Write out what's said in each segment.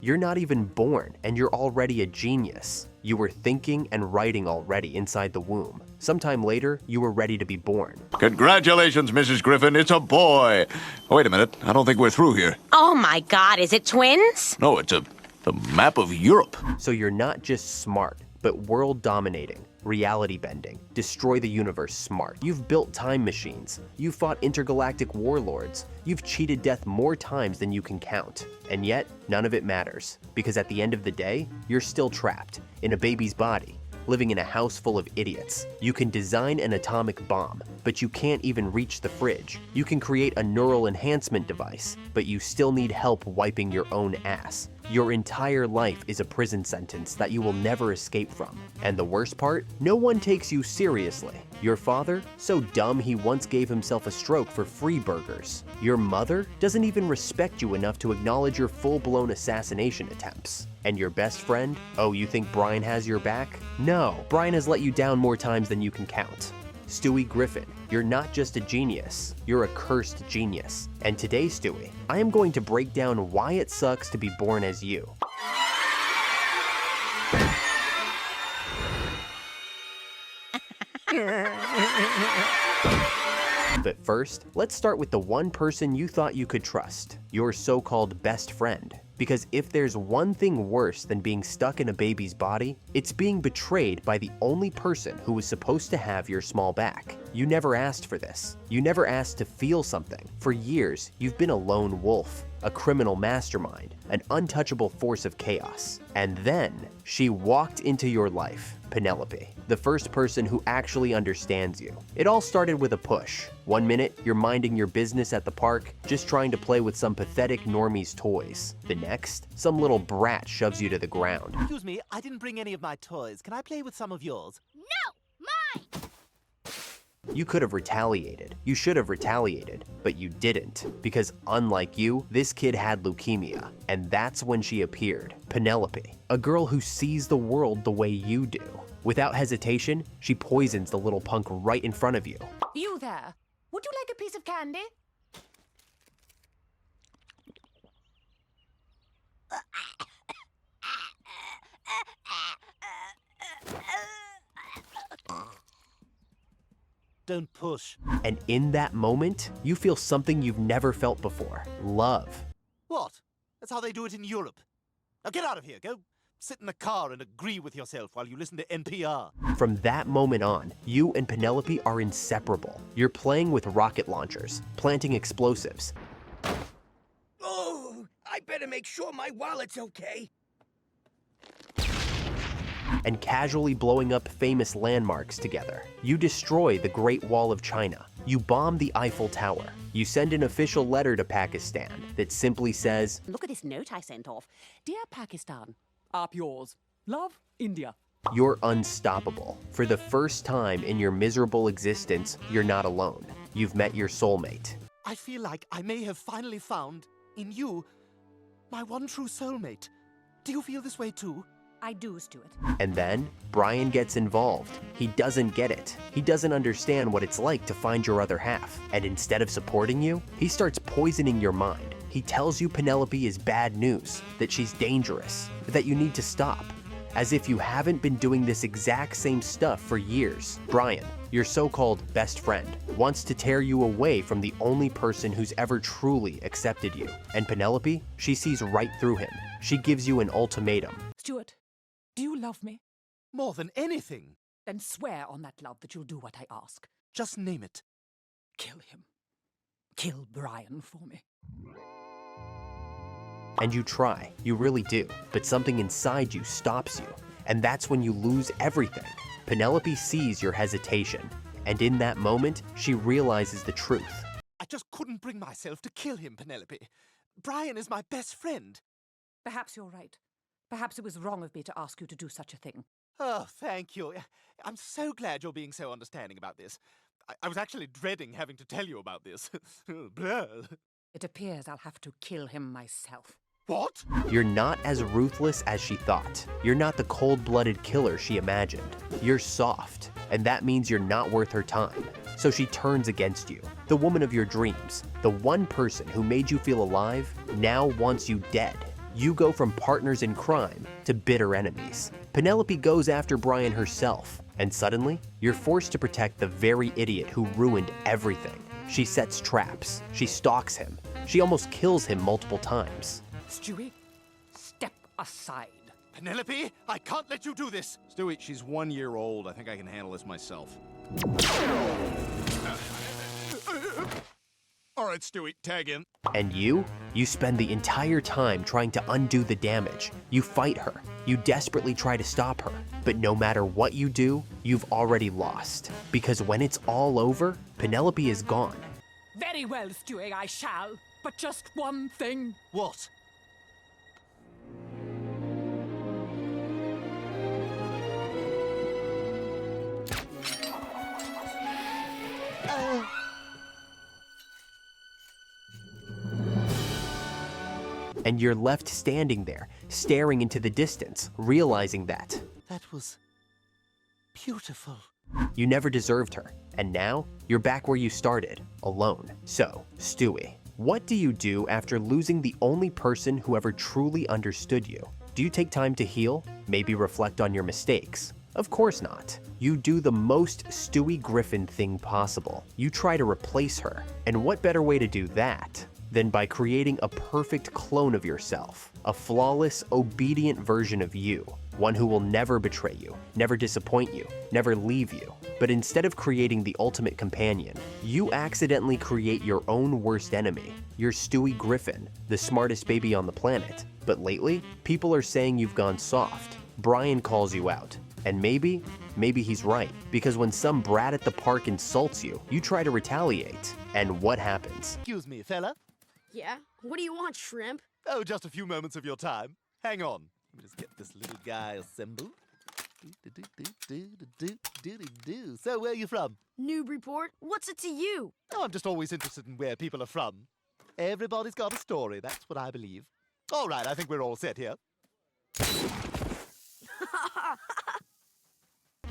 You're not even born, and you're already a genius. You were thinking and writing already inside the womb. Sometime later, you were ready to be born. Congratulations, Mrs. Griffin. It's a boy. Wait a minute. I don't think we're through here. Oh my God, is it twins? No, it's the map of Europe. So you're not just smart, but world dominating, reality bending, destroy the universe smart. You've built time machines. You've fought intergalactic warlords. You've cheated death more times than you can count. And yet, none of it matters. Because at the end of the day, you're still trapped in a baby's body, living in a house full of idiots. You can design an atomic bomb, but you can't even reach the fridge. You can create a neural enhancement device, but you still need help wiping your own ass. Your entire life is a prison sentence that you will never escape from. And the worst part? No one takes you seriously. Your father? So dumb he once gave himself a stroke for free burgers. Your mother? Doesn't even respect you enough to acknowledge your full-blown assassination attempts. And your best friend? Oh, you think Brian has your back? No, Brian has let you down more times than you can count. Stewie Griffin, you're not just a genius, you're a cursed genius. And today, Stewie, I am going to break down why it sucks to be born as you. But first, let's start with the one person you thought you could trust, your so-called best friend. Because if there's one thing worse than being stuck in a baby's body, it's being betrayed by the only person who was supposed to have your small back. You never asked for this. You never asked to feel something. For years, you've been a lone wolf, a criminal mastermind, an untouchable force of chaos. And then, she walked into your life, Penelope, the first person who actually understands you. It all started with a push. One minute, you're minding your business at the park, just trying to play with some pathetic normie's toys. The next, some little brat shoves you to the ground. Excuse me, I didn't bring any of my toys. Can I play with some of yours? No, mine! You could have retaliated. You should have retaliated, but you didn't. Because unlike you, this kid had leukemia. And that's when she appeared, Penelope, a girl who sees the world the way you do. Without hesitation, she poisons the little punk right in front of you. You there. Would you like a piece of candy? Don't push. And in that moment, you feel something you've never felt before. Love. What? That's how they do it in Europe. Now get out of here. Go sit in the car and agree with yourself while you listen to NPR. From that moment on, you and Penelope are inseparable. You're playing with rocket launchers, planting explosives. Oh, I better make sure my wallet's okay. And casually blowing up famous landmarks together. You destroy the Great Wall of China. You bomb the Eiffel Tower. You send an official letter to Pakistan that simply says, Look at this note I sent off. Dear Pakistan, up yours. Love, India. You're unstoppable. For the first time in your miserable existence, you're not alone. You've met your soulmate. I feel like I may have finally found, in you, my one true soulmate. Do you feel this way too? I do, Stuart. And then, Brian gets involved. He doesn't get it. He doesn't understand what it's like to find your other half. And instead of supporting you, he starts poisoning your mind. He tells you Penelope is bad news, that she's dangerous, that you need to stop. As if you haven't been doing this exact same stuff for years. Brian, your so-called best friend, wants to tear you away from the only person who's ever truly accepted you. And Penelope, she sees right through him. She gives you an ultimatum. Stuart, do you love me? More than anything. Then swear on that love that you'll do what I ask. Just name it. Kill him. Kill Brian for me. And you try, you really do, but something inside you stops you. And that's when you lose everything. Penelope sees your hesitation, and in that moment, she realizes the truth. I just couldn't bring myself to kill him, Penelope. Brian is my best friend. Perhaps you're right. Perhaps it was wrong of me to ask you to do such a thing. Oh, thank you. I'm so glad you're being so understanding about this. I was actually dreading having to tell you about this. Blah. It appears I'll have to kill him myself. What? You're not as ruthless as she thought. You're not the cold-blooded killer she imagined. You're soft, and that means you're not worth her time. So she turns against you. The woman of your dreams, the one person who made you feel alive, now wants you dead. You go from partners in crime to bitter enemies. Penelope goes after Brian herself, and suddenly, you're forced to protect the very idiot who ruined everything. She sets traps, she stalks him, she almost kills him multiple times. Stewie, step aside. Penelope, I can't let you do this. Stewie, she's 1 year old. I think I can handle this myself. All right, Stewie, tag in. And you spend the entire time trying to undo the damage. You fight her, you desperately try to stop her, but no matter what you do, you've already lost. Because when it's all over, Penelope is gone. Very well, Stewie, I shall. But just one thing. What? And you're left standing there, staring into the distance, realizing that That was beautiful. you never deserved her. And now, you're back where you started, alone. So, Stewie, what do you do after losing the only person who ever truly understood you? Do you take time to heal? Maybe reflect on your mistakes? Of course not. You do the most Stewie Griffin thing possible. You try to replace her. And what better way to do that than by creating a perfect clone of yourself, a flawless, obedient version of you, one who will never betray you, never disappoint you, never leave you. But instead of creating the ultimate companion, you accidentally create your own worst enemy. You're Stewie Griffin, the smartest baby on the planet. But lately, people are saying you've gone soft. Brian calls you out. And maybe he's right. Because when some brat at the park insults you, you try to retaliate. And what happens? Excuse me, fella. Yeah? What do you want, shrimp? Oh, just a few moments of your time. Hang on. Let me just get this little guy assembled. So, where are you from? Newburyport? What's it to you? Oh, I'm just always interested in where people are from. Everybody's got a story, that's what I believe. All right, I think we're all set here.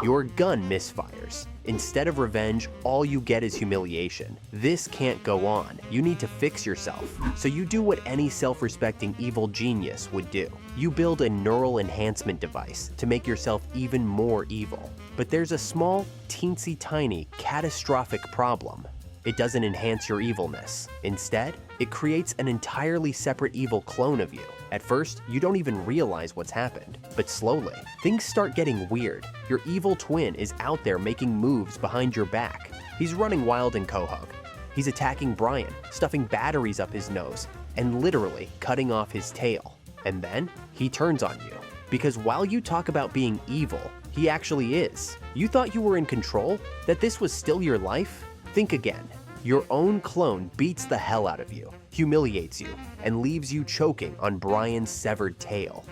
Your gun misfires. Instead of revenge, all you get is humiliation. This can't go on. You need to fix yourself. So you do what any self-respecting evil genius would do. You build a neural enhancement device to make yourself even more evil. But there's a small, teensy tiny, catastrophic problem. It doesn't enhance your evilness. Instead, it creates an entirely separate evil clone of you. At first, you don't even realize what's happened, but slowly, things start getting weird. Your evil twin is out there making moves behind your back. He's running wild in Quahog. He's attacking Brian, stuffing batteries up his nose, and literally cutting off his tail. And then, he turns on you. Because while you talk about being evil, he actually is. You thought you were in control? That this was still your life? Think again. Your own clone beats the hell out of you, humiliates you, and leaves you choking on Brian's severed tail.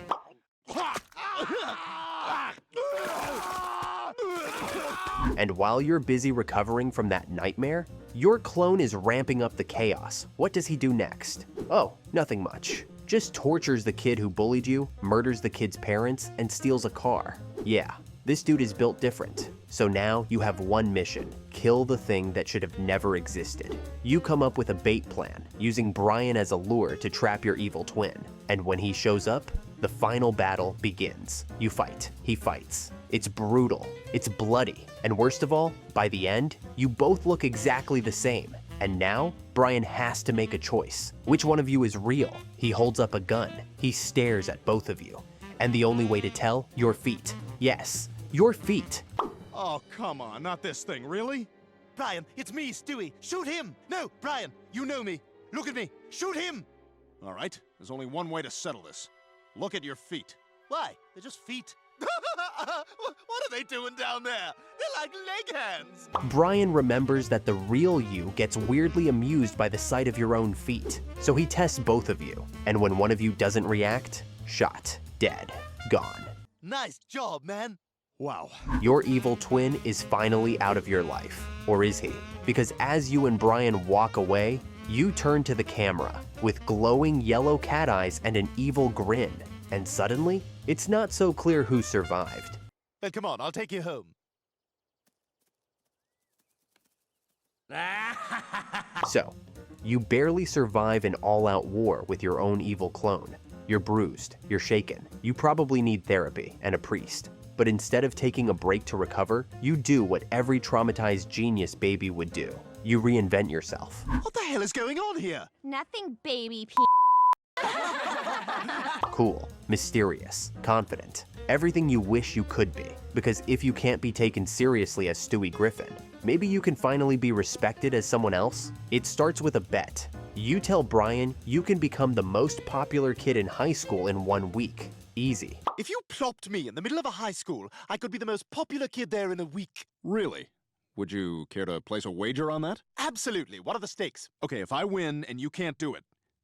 And while you're busy recovering from that nightmare, your clone is ramping up the chaos. What does he do next? Oh, nothing much. Just tortures the kid who bullied you, murders the kid's parents, and steals a car. Yeah, this dude is built different. So now you have one mission: kill the thing that should have never existed. You come up with a bait plan, using Brian as a lure to trap your evil twin. And when he shows up, the final battle begins. You fight, he fights. It's brutal, it's bloody, and worst of all, by the end, you both look exactly the same. And now, Brian has to make a choice. Which one of you is real? He holds up a gun. He stares at both of you. And the only way to tell? Your feet. Yes, your feet. Oh, come on, not this thing, really? Brian, it's me, Stewie. Shoot him! No, Brian, you know me. Look at me. Shoot him! All right, there's only one way to settle this. Look at your feet. Why? They're just feet. What are they doing down there? They're like leg hands. Brian remembers that the real you gets weirdly amused by the sight of your own feet. So he tests both of you. And when one of you doesn't react, shot, dead, gone. Nice job, man. Wow. Your evil twin is finally out of your life. Or is he? Because as you and Brian walk away, you turn to the camera with glowing yellow cat eyes and an evil grin. And suddenly, it's not so clear who survived. Then come on, I'll take you home. So, you barely survive an all-out war with your own evil clone. You're bruised, you're shaken, you probably need therapy and a priest. But instead of taking a break to recover, you do what every traumatized genius baby would do. You reinvent yourself. What the hell is going on here? Nothing, baby Cool, mysterious, confident. Everything you wish you could be. Because if you can't be taken seriously as Stewie Griffin, maybe you can finally be respected as someone else? It starts with a bet. You tell Brian you can become the most popular kid in high school in 1 week. Easy. If you plopped me in the middle of a high school, I could be the most popular kid there in a week. Really? Would you care to place a wager on that? Absolutely. What are the stakes? Okay, if I win and you can't do it,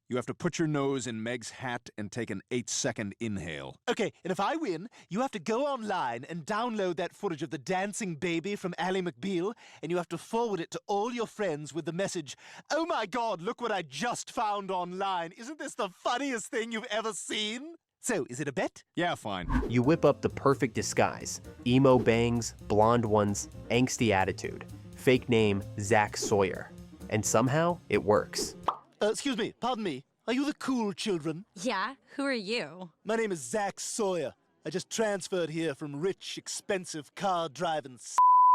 you have to put your nose in Meg's hat and take an 8-second inhale. Okay, and if I win, you have to go online and download that footage of the dancing baby from Ally McBeal, and you have to forward it to all your friends with the message, "Oh my God, look what I just found online. Isn't this the funniest thing you've ever seen?" So, is it a bet? Yeah, fine. You whip up the perfect disguise. Emo bangs, blonde ones, angsty attitude. Fake name, Zach Sawyer. And somehow, it works. Excuse me, pardon me. Are you the cool children? Yeah, who are you? My name is Zach Sawyer. I just transferred here from rich, expensive, car-driving,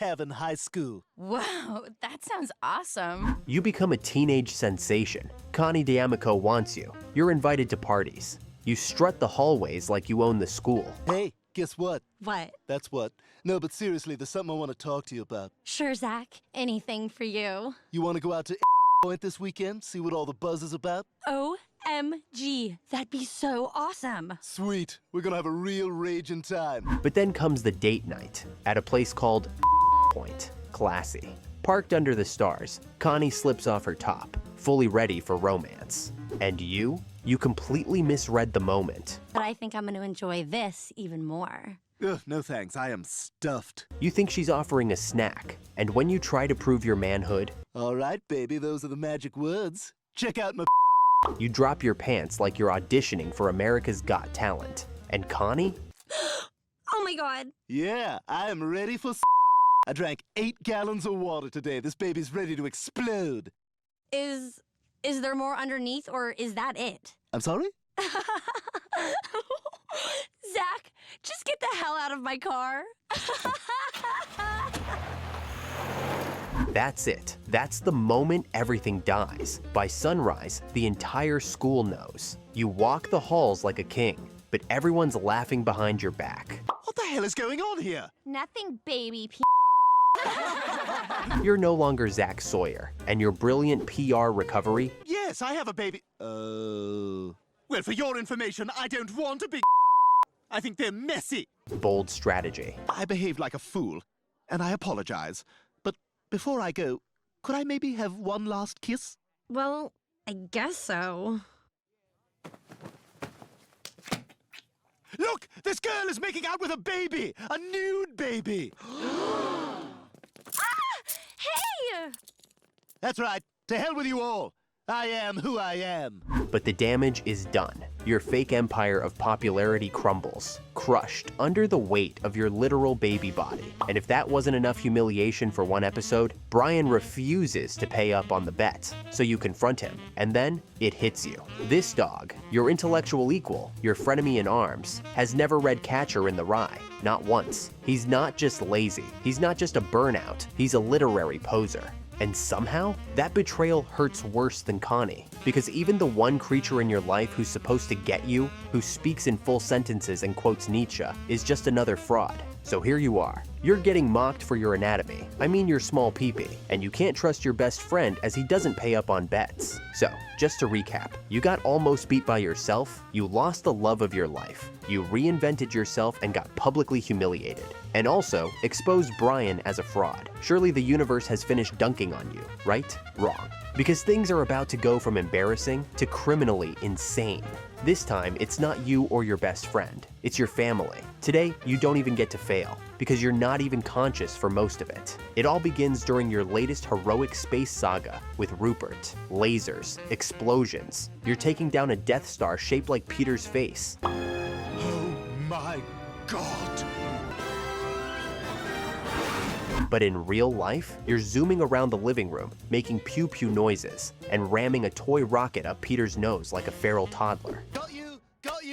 having high school. Whoa, that sounds awesome. You become a teenage sensation. Connie D'Amico wants you. You're invited to parties. You strut the hallways like you own the school. Hey, guess what? What? That's what. No, but seriously, there's something I want to talk to you about. Sure, Zach. Anything for you. You want to go out to Point this weekend, see what all the buzz is about? OMG, that'd be so awesome. Sweet. We're gonna have a real raging time. But then comes the date night at a place called Point. Classy. Parked under the stars, Connie slips off her top, fully ready for romance. And you completely misread the moment. But I think I'm going to enjoy this even more. Ugh, no thanks. I am stuffed. You think she's offering a snack, and when you try to prove your manhood, All right, baby, those are the magic words. Check out my you drop your pants like you're auditioning for America's Got Talent. And Connie? Oh my God. Yeah, I am ready for I drank 8 gallons of water today. This baby's ready to explode. Is there more underneath, or is that it? I'm sorry? Zach, just get the hell out of my car. That's it. That's the moment everything dies. By sunrise, the entire school knows. You walk the halls like a king, but everyone's laughing behind your back. What the hell is going on here? Nothing, baby. You're no longer Zach Sawyer, and your brilliant PR recovery. Yes, I have a baby. Oh. Well, for your information, I don't want to be I think they're messy. Bold strategy. I behaved like a fool, and I apologize. But before I go, could I maybe have one last kiss? Well, I guess so. Look! This girl is making out with a baby! A nude baby! Hey! That's right. To hell with you all. I am who I am. But the damage is done. Your fake empire of popularity crumbles, crushed under the weight of your literal baby body. And if that wasn't enough humiliation for one episode, Brian refuses to pay up on the bet. So you confront him, and then it hits you. This dog, your intellectual equal, your frenemy in arms, has never read Catcher in the Rye. Not once. He's not just lazy. He's not just a burnout. He's a literary poser. And somehow, that betrayal hurts worse than Connie. Because even the one creature in your life who's supposed to get you, who speaks in full sentences and quotes Nietzsche, is just another fraud. So here you are. You're getting mocked for your anatomy. I mean your small peepee. And you can't trust your best friend as he doesn't pay up on bets. So, just to recap, you got almost beat by yourself, you lost the love of your life, you reinvented yourself and got publicly humiliated, and also exposed Brian as a fraud. Surely the universe has finished dunking on you, right? Wrong. Because things are about to go from embarrassing to criminally insane. This time, it's not you or your best friend, it's your family. Today, you don't even get to fail, because you're not even conscious for most of it. It all begins during your latest heroic space saga with Rupert. Lasers, explosions. You're taking down a Death Star shaped like Peter's face. Oh my God. But in real life, you're zooming around the living room, making pew-pew noises, and ramming a toy rocket up Peter's nose like a feral toddler. Got you! Got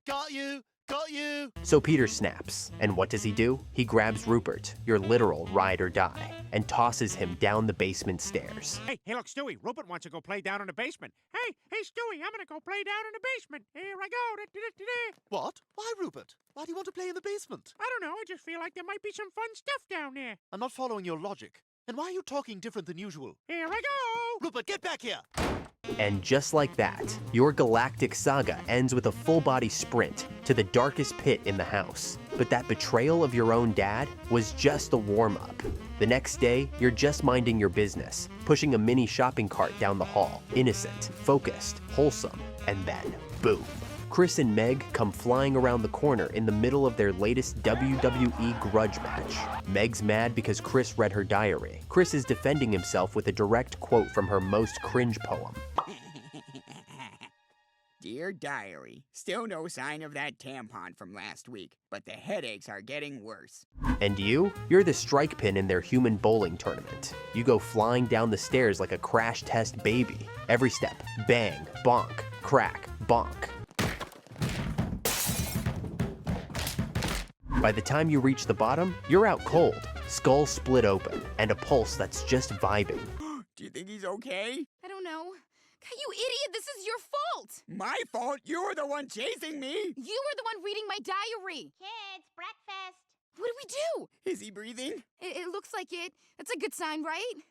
Got you! Got you! So Peter snaps, and what does he do? He grabs Rupert, your literal ride or die, and tosses him down the basement stairs. Hey, look, Stewie, Rupert wants to go play down in the basement. Hey, Stewie, I'm gonna go play down in the basement. Here I go. What? Why, Rupert? Why do you want to play in the basement? I don't know, I just feel like there might be some fun stuff down there. I'm not following your logic. And why are you talking different than usual? Here I go! Rupert, get back here! And just like that, your galactic saga ends with a full-body sprint to the darkest pit in the house. But that betrayal of your own dad was just a warm-up. The next day, you're just minding your business, pushing a mini shopping cart down the hall, innocent, focused, wholesome, and then, boom. Chris and Meg come flying around the corner in the middle of their latest WWE grudge match. Meg's mad because Chris read her diary. Chris is defending himself with a direct quote from her most cringe poem. Dear Diary, still no sign of that tampon from last week, but the headaches are getting worse. And you're the strike pin in their human bowling tournament. You go flying down the stairs like a crash test baby. Every step, bang, bonk, crack, bonk. By the time you reach the bottom, you're out cold, skull split open, and a pulse that's just vibing. Do you think he's okay? I don't know. You idiot, this is your fault! My fault? You were the one chasing me! You were the one reading my diary! Kids, breakfast. What do we do? Is he breathing? It looks like it. That's a good sign, right?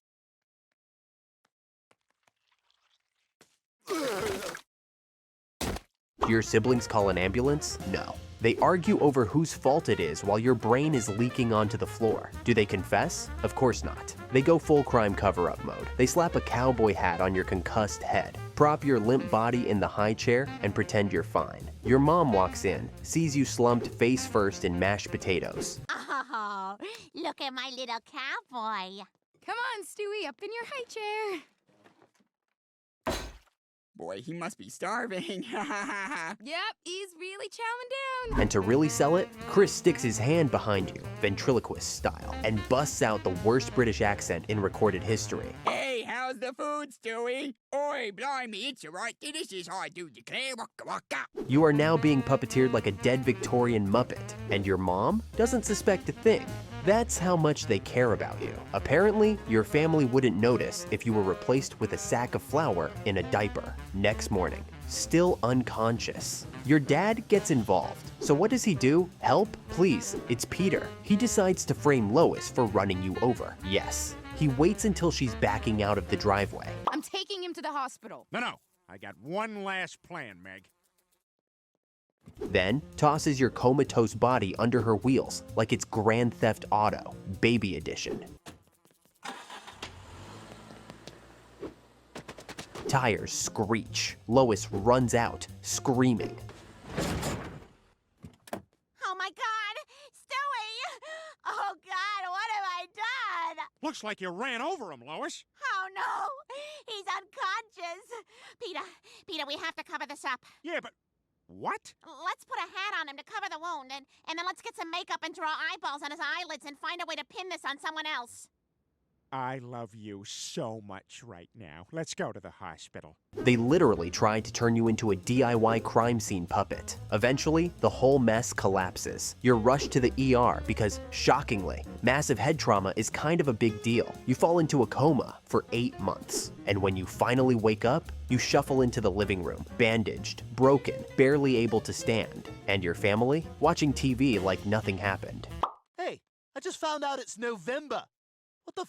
Do your siblings call an ambulance? No. They argue over whose fault it is while your brain is leaking onto the floor. Do they confess? Of course not. They go full crime cover-up mode. They slap a cowboy hat on your concussed head, prop your limp body in the high chair, and pretend you're fine. Your mom walks in, sees you slumped face first in mashed potatoes. Oh, look at my little cowboy. Come on, Stewie, up in your high chair. Boy, he must be starving. Yep, he's really chowing down. And to really sell it, Chris sticks his hand behind you, ventriloquist style, and busts out the worst British accent in recorded history. Hey, how's the food, Stewie? Oi, blimey, it's alright. This is I do declare. Waka waka. You are now being puppeteered like a dead Victorian Muppet, and your mom doesn't suspect a thing. That's how much they care about you. Apparently, your family wouldn't notice if you were replaced with a sack of flour in a diaper. Next morning, still unconscious. Your dad gets involved. So what does he do? Help? Please, it's Peter. He decides to frame Lois for running you over. Yes, he waits until she's backing out of the driveway. I'm taking him to the hospital. No, I got one last plan, Meg. Then tosses your comatose body under her wheels like it's Grand Theft Auto, Baby Edition. Tires screech. Lois runs out, screaming. Oh my God, Stewie! Oh God, what have I done? Looks like you ran over him, Lois. Oh no, he's unconscious. Peter, we have to cover this up. Yeah, but what? Let's put a hat on him to cover the wound, and then let's get some makeup and draw eyeballs on his eyelids and find a way to pin this on someone else. I love you so much right now. Let's go to the hospital. They literally tried to turn you into a DIY crime scene puppet. Eventually, the whole mess collapses. You're rushed to the ER because, shockingly, massive head trauma is kind of a big deal. You fall into a coma for 8 months. And when you finally wake up, you shuffle into the living room, bandaged, broken, barely able to stand. And your family? Watching TV like nothing happened. Hey, I just found out it's November. What the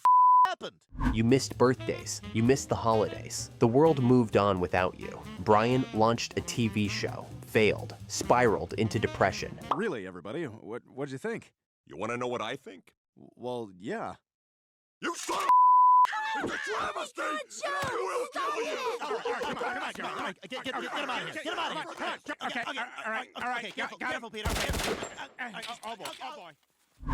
happened? You missed birthdays. You missed the holidays. The world moved on without you. Brian launched a TV show, failed, spiraled into depression. Really, everybody? What'd you think? You want to know what I think? Well, yeah. You son of It's a travesty! I will kill you! All right, come on. Get him out of here. Get him out of here. Come on. Okay, all right. Careful, Peter. Oh boy.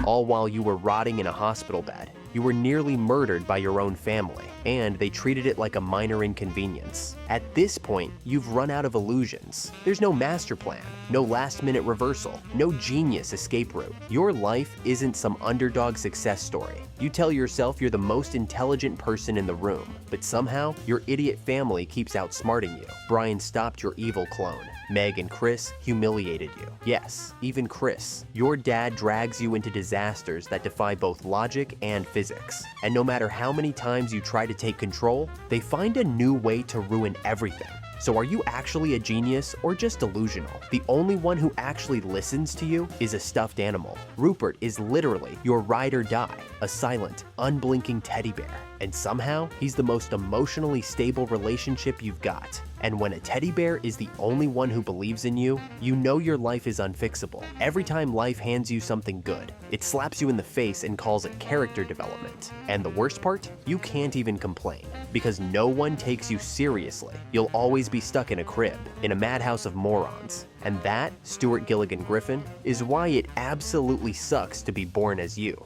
All while you were rotting in a hospital bed. You were nearly murdered by your own family, and they treated it like a minor inconvenience. At this point, you've run out of illusions. There's no master plan, no last-minute reversal, no genius escape route. Your life isn't some underdog success story. You tell yourself you're the most intelligent person in the room, but somehow, your idiot family keeps outsmarting you. Brian stopped your evil clone. Meg and Chris humiliated you. Yes, even Chris. Your dad drags you into disasters that defy both logic and physics. And no matter how many times you try to take control, they find a new way to ruin everything. So are you actually a genius or just delusional? The only one who actually listens to you is a stuffed animal. Rupert is literally your ride or die, a silent, unblinking teddy bear. And somehow, he's the most emotionally stable relationship you've got. And when a teddy bear is the only one who believes in you, you know your life is unfixable. Every time life hands you something good, it slaps you in the face and calls it character development. And the worst part? You can't even complain, because no one takes you seriously. You'll always be stuck in a crib, in a madhouse of morons. And that, Stuart Gilligan Griffin, is why it absolutely sucks to be born as you.